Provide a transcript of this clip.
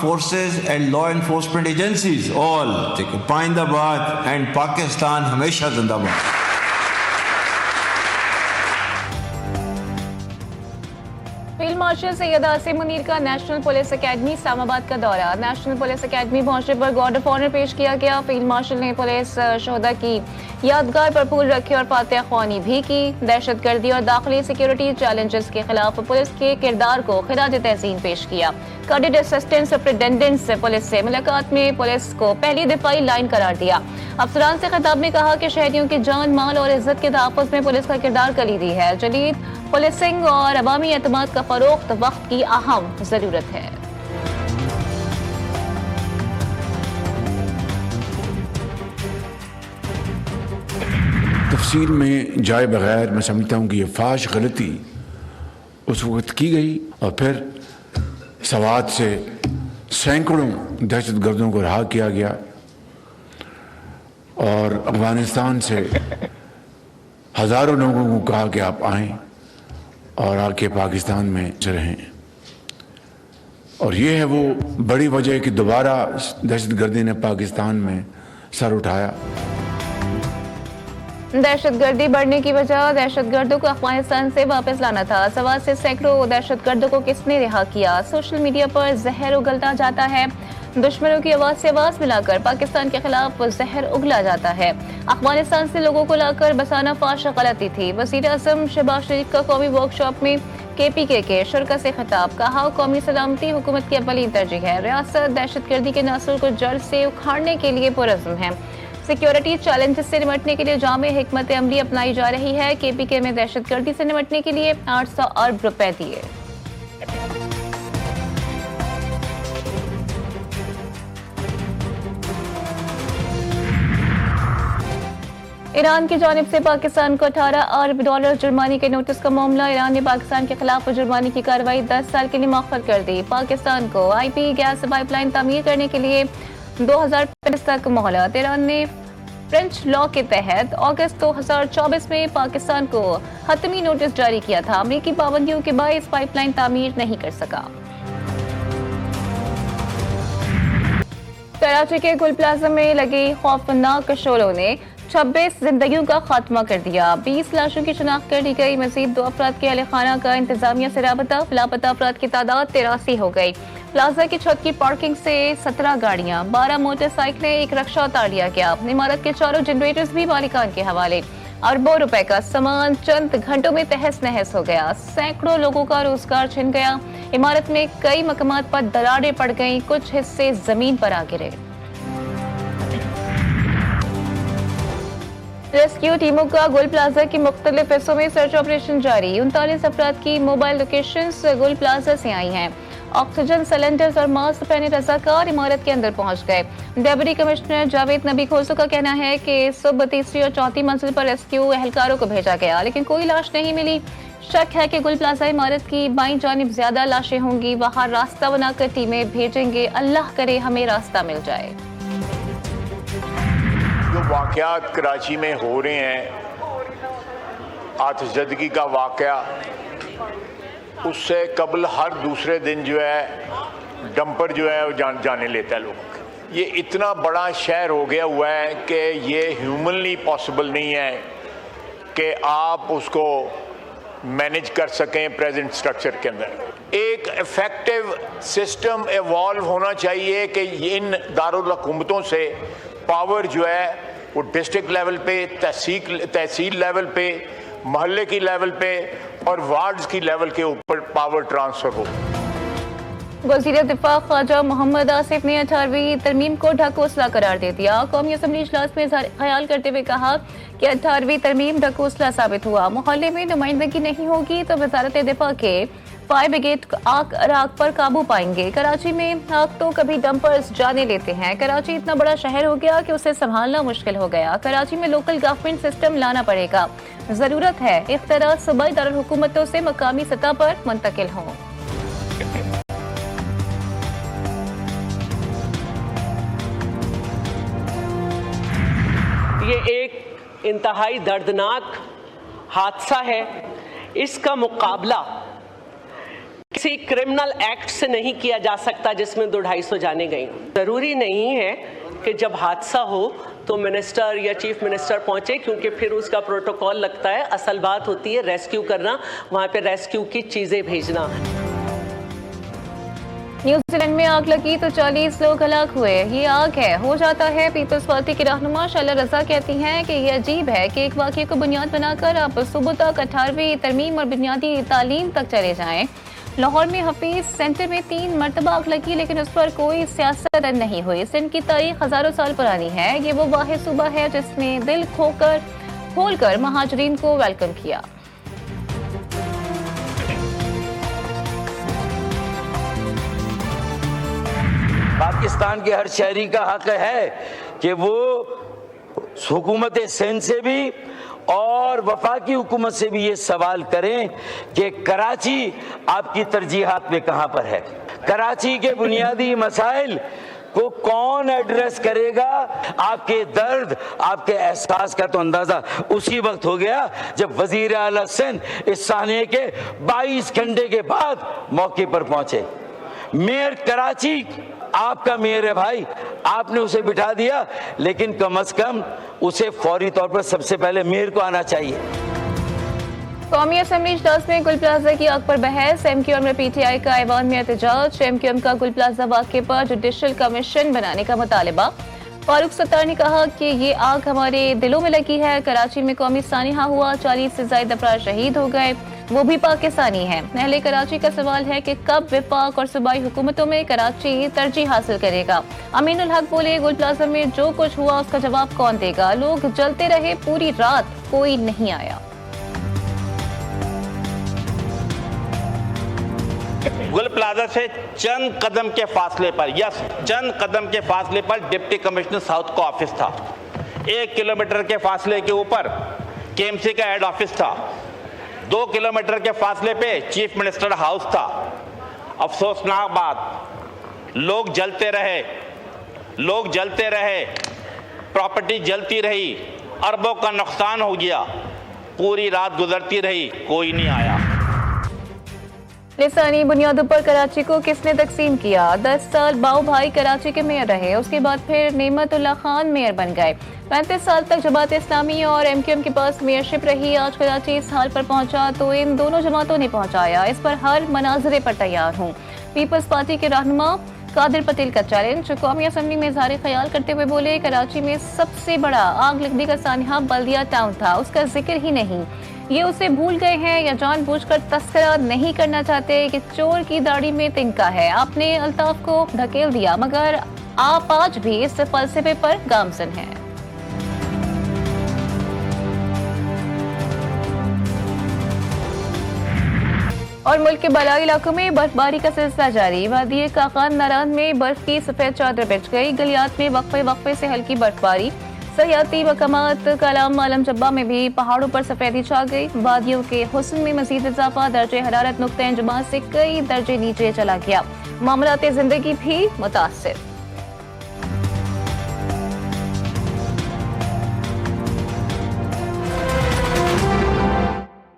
forces and law enforcement agencies all पाइंदाबाद and Pakistan हमेशा जिंदाबाद। Field marshal Syed Asim Munir का नेशनल पुलिस एकेडमी इस्लामाबाद का दौरा। नेशनल पुलिस एकेडमी पहुंचने पर गार्ड ऑफ ऑनर पेश किया गया। फील्ड मार्शल ने पुलिस शोहदा की यादगार पर फूल रखे और फातिहा ख्वानी भी की। दहशतगर्दी और दाखिली सिक्योरिटी चैलेंजेस के खिलाफ पुलिस के किरदार को खिराज तहसीन पेश किया। कैडेट असिस्टेंट सुपरिटेंडेंट से पुलिस से मुलाकात में पुलिस को पहली दिफाई लाइन करार दिया। अफसरान से खिताब में कहा कि शहरियों की जान, माल और इज्जत के तहफ़्फ़ुज़ में पुलिस का किरदार कलीदी है। जदीद पुलिसिंग और अवामी एतमाद का फरोख्त वक्त की अहम जरूरत है। तफसील में जाए बगैर मैं समझता हूँ कि ये फाश गलती उस वक्त की गई और फिर सवात से सैकड़ों दहशतगर्दों को रहा किया गया और अफगानिस्तान से हज़ारों लोगों को कहा कि आप आएं और आके पाकिस्तान में रहें। और ये है वो बड़ी वजह कि दोबारा दहशतगर्दी ने पाकिस्तान में सर उठाया। दहशतगर्दी बढ़ने की वजह दहशतगर्दों को अफगानिस्तान से वापस लाना था। सवात से सैकड़ों दहशतगर्दों को किसने रिहा किया? सोशल मीडिया पर जहर उगलता जाता है। दुश्मनों की आवाज से आवाज मिलाकर पाकिस्तान के खिलाफ जहर उगला जाता है। अफगानिस्तान से लोगों को लाकर बसाना फाश गलती थी। वज़ीर आज़म शहबाज शरीफ का कौमी वर्कशॉप में KPK के शुरा से खिताब। कहा, कौमी सलामती हुकूमत की अव्वलीन तरजीह है। रियासत दहशतगर्दी के नासुर को जड़ से उखाड़ने के लिए पुरअज़्म है। सिक्योरिटी चैलेंजेस से निपटने के लिए जामे हिकमत अमली अपनाई जा रही है। KPK में दहशतगर्दी से निपटने के लिए 800 अरब रुपए दिए। ईरान की जानिब से पाकिस्तान को 18 अरब डॉलर जुर्माने के नोटिस का मामला। ईरान ने पाकिस्तान के खिलाफ जुर्माने की कार्रवाई 10 साल के लिए मौखर कर दी। पाकिस्तान को IP गैस पाइपलाइन तामीर करने के लिए 2025 तक मोहलत। ईरान ने फ्रेंच लॉ के तहत अगस्त 2024 में पाकिस्तान को हतमी नोटिस जारी किया था। अमरीकी पाबंदियों के बायस पाइपलाइन तामीर नहीं कर सका। कराची के गुल प्लाजा में लगी खौफनाक शोलों ने 26 जिंदगियों का खात्मा कर दिया। 20 लाशों की शिनाख्त कर दी गई। मजीद 2 अफराद के अहले खाना का इंतजामिया से राबता। लापता अफराद की तादाद 83 हो गई। प्लाजा की छत की पार्किंग से 17 गाड़ियां, 12 मोटरसाइकिलें, एक रक्षा उतार लिया गया। इमारत के चारों जनरेटर्स भी मालिकान के हवाले। अरबों रुपए का सामान चंद घंटों में तहस नहस हो गया। सैकड़ों लोगों का रोजगार छिन गया। इमारत में कई मकामात पर दरारें पड़ गईं। कुछ हिस्से जमीन पर आ गिरे। रेस्क्यू टीमों का गुल प्लाजा के मुख्तलिफ हिस्सों में सर्च ऑपरेशन जारी। 39 अफराद की मोबाइल लोकेशंस गुल प्लाजा से आई हैं। ऑक्सीजन सिलेंडर्स और मास्क पहने रजाकार इमारत के अंदर पहुंच गए। डेप्यूटी कमिश्नर जावेद नबी खोसो का कहना है कि सुबह 3री और 4थी मंजिल पर रेस्क्यू एहलकारों को भेजा गया, लेकिन कोई लाश नहीं मिली। शक है कि गुल प्लाजा इमारत की बाईं जानिब ज्यादा लाशें होंगी। वहां रास्ता बनाकर टीमें भेजेंगे। अल्लाह करे हमें रास्ता मिल जाए। जो वाक़यात कराची में हो रहे हैं, आतिशज़दगी का वाक़या, उससे कबल हर दूसरे दिन जो है डंपर जो है वो जाने लेता है लोग। ये इतना बड़ा शहर हो गया हुआ है कि ये ह्यूमनली पॉसिबल नहीं है कि आप उसको मैनेज कर सकें प्रेजेंट स्ट्रक्चर के अंदर। एक इफ़ेक्टिव सिस्टम इवॉल्व होना चाहिए कि इन दारुल हुकूमतों से पावर जो है वो डिस्ट्रिक्ट लेवल पे, तहसील लेवल पे, मोहल्ले की लेवल पे और वार्ड्स की लेवल के ऊपर पावर ट्रांसफर हो। वज़ीर दिफा ख्वाजा मोहम्मद आसिफ ने 18वीं तरमीम को ढकोसला करार दे दिया। कौमी असम्बली इजलास में ख्याल करते हुए कहा कि 18वीं तरमीम ढकोसला साबित हुआ। मोहल्ले में नुमाइंदगी नहीं होगी तो वजारत दिफा के फायर ब्रिगेड आग पर काबू पाएंगे। कराची में आग तो कभी डंपर्स जाने लेते हैं। कराची इतना बड़ा शहर हो गया कि उसे संभालना मुश्किल हो गया। कराची में लोकल गवर्नमेंट सिस्टम लाना पड़ेगा। जरूरत है इख्तियार सूबाई दारुल हुकूमतों से मकामी सतह पर मुंतकिल हों। ये एक इंतहाई दर्दनाक हादसा है। इसका मुकाबला किसी क्रिमिनल एक्ट से नहीं किया जा सकता जिसमें 200-250 जाने गई। जरूरी नहीं है कि जब हादसा हो तो मिनिस्टर या चीफ मिनिस्टर पहुंचे, क्योंकि फिर उसका प्रोटोकॉल लगता है। असल बात होती है रेस्क्यू करना, वहां पे रेस्क्यू की चीजें भेजना। न्यूजीलैंड में आग लगी तो 40 लोग हलाक हुए। ये आग है हो जाता है। पीपल्स पार्टी की रहनुमा शैला रजा कहती हैं कि ये अजीब है कि एक वाक़ये को बुनियाद बनाकर आप सुबह तक 18वीं तरमीम और बुनियादी तालीम तक चले जाएं। लाहौर में हफीज सेंटर में 3 मरतबा आग लगी, लेकिन उस पर कोई सियासत नहीं हुई। सिंध की तारीख हजारों साल पुरानी है। ये वो वाहिद सूबा है जिसने दिल खोलकर महाजरीन को वेलकम किया। पाकिस्तान के हर शहरी का हक है कि वो हुकूमत सिंध से भी और वफाकी हुकूमत से भी ये सवाल करें कि कराची आपकी तरजीहात में कहां पर है। कराची के बुनियादी मसाइल को कौन एड्रेस करेगा। आपके दर्द, आपके एहसास का तो अंदाजा उसी वक्त हो गया जब वजीर आला सिंध इस साने के 22 घंटे के बाद मौके पर पहुंचे। मेयर कराची आपका मेयर है भाई, आपने उसे बिठा दिया, लेकिन कम से कम उसे फौरी तौर पर सबसे पहले मेयर को आना चाहिए। कौमी असम्बली इजलास में गुल प्लाजा की आग पर बहस। MQM में PTI का ऐवान में एहतजाज। MQM का गुल प्लाजा वाक़े पर जुडिशल कमीशन बनाने का मुतालबा। फारूक सत्तार ने कहा कि ये आग हमारे दिलों में लगी है। कराची में कौमी सानिहा हुआ, 40 से ज्यादा अफराद शहीद हो गए, वो भी पाकिस्तानी हैं। अहले कराची का सवाल है कि कब विफाक और सूबाई हुकूमतों में कराची तरजीह हासिल करेगा। अमीनुल हक बोले, गुल प्लाजा में जो कुछ हुआ उसका जवाब कौन देगा। लोग जलते रहे पूरी रात, कोई नहीं आया। गुल प्लाजा से चंद कदम के फासले पर, चंद कदम के फासले पर डिप्टी कमिश्नर साउथ का ऑफिस था। 1 किलोमीटर के फासले के ऊपर KMC का हेड ऑफिस था। 2 किलोमीटर के फासले पे चीफ मिनिस्टर हाउस था। अफसोसनाक बात, लोग जलते रहे, प्रॉपर्टी जलती रही, अरबों का नुकसान हो गया, पूरी रात गुजरती रही, कोई नहीं आया। लिसानी बुनियादों पर कराची को किसने तकसीम किया। 10 साल बाऊ भाई कराची के मेयर रहे, उसके बाद फिर नेमतुल्लाह खान मेयर बन गए। 35 साल तक जमात इस्लामी और MQM के पास मेयरशिप रही। आज कराची इस हाल पर पहुंचा तो इन दोनों जमातों ने पहुंचाया। इस पर हर मनाजरे पर तैयार हूँ। पीपल्स पार्टी के रहनुमा कादिर पटेल का चैलेंज। कौमी असम्बली में इज़हार ख्याल करते हुए बोले, कराची में सबसे बड़ा आग लगने का सानिहा बल्दिया टाउन था, उसका जिक्र ही नहीं। ये उसे भूल गए हैं या जानबूझकर तस्करा नहीं करना चाहते कि चोर की दाढ़ी में तिनका है। आपने अल्ताफ को धकेल दिया, मगर आप आज भी इस फलसफे पर गामजन हैं। और मुल्क के बलाई इलाकों में बर्फबारी का सिलसिला जारी। वादी काकान नारान में बर्फ की सफेद चादर बिछ गई। गलियात में वक्फे से हल्की बर्फबारी। सयाती मकामात कलाम आलम जब्बा में भी पहाड़ों पर सफेदी छा गई। वादियों के हुस्न में मजीद इजाफा। दर्जे हरारत नुक्ते इंजमात से कई दर्जे नीचे चला गया। मामलाते जिंदगी भी मुतासिर।